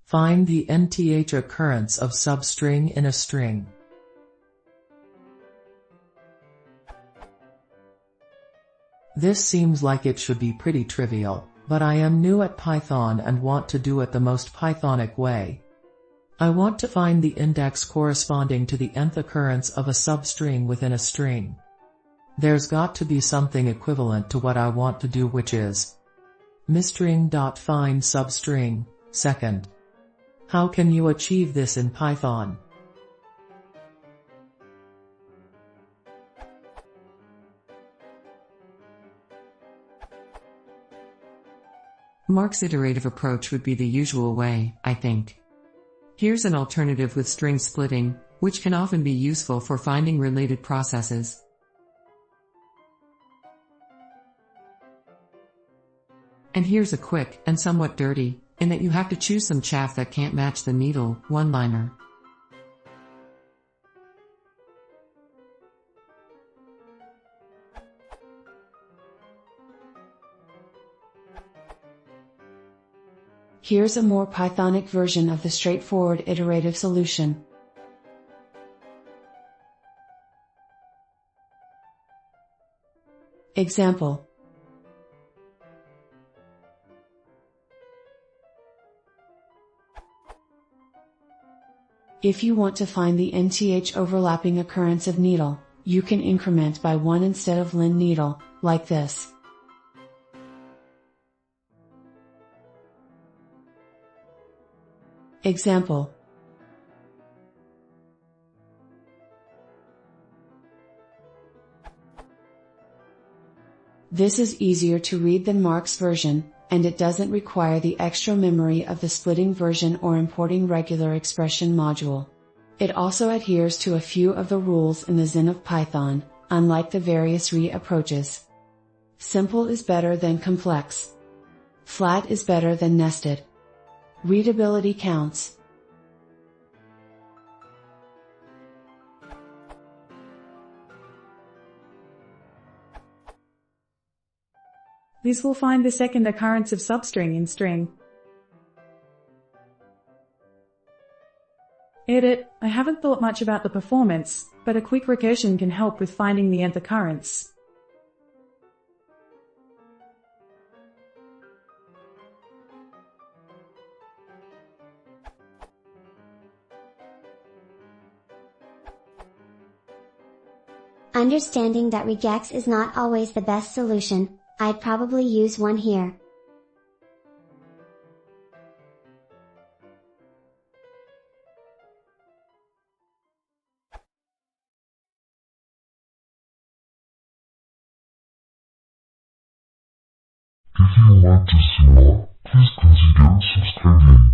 Find the nth occurrence of substring in a string. This seems like it should be pretty trivial, but I am new at Python and want to do it the most Pythonic way. I want to find the index corresponding to the nth occurrence of a substring within a string. There's got to be something equivalent to what I want to do, which is mstring.find substring, second. How can you achieve this in Python? Mark's iterative approach would be the usual way, I think. Here's an alternative with string splitting, which can often be useful for finding related processes. And here's a quick, and somewhat dirty, in that you have to choose some chaff that can't match the needle, one-liner. Here's a more Pythonic version of the straightforward iterative solution. Example. If you want to find the nth overlapping occurrence of needle, you can increment by 1 instead of len needle, like this. Example. This is easier to read than Mark's version, and it doesn't require the extra memory of the splitting version or importing regular expression module. It also adheres to a few of the rules in the Zen of Python, unlike the various re approaches. Simple is better than complex. Flat is better than nested. Readability counts. This will find the second occurrence of substring in string. Edit. I haven't thought much about the performance, but a quick recursion can help with finding the nth occurrence. Understanding that regex is not always the best solution, I'd probably use one here. If you like to see more, please consider subscribing.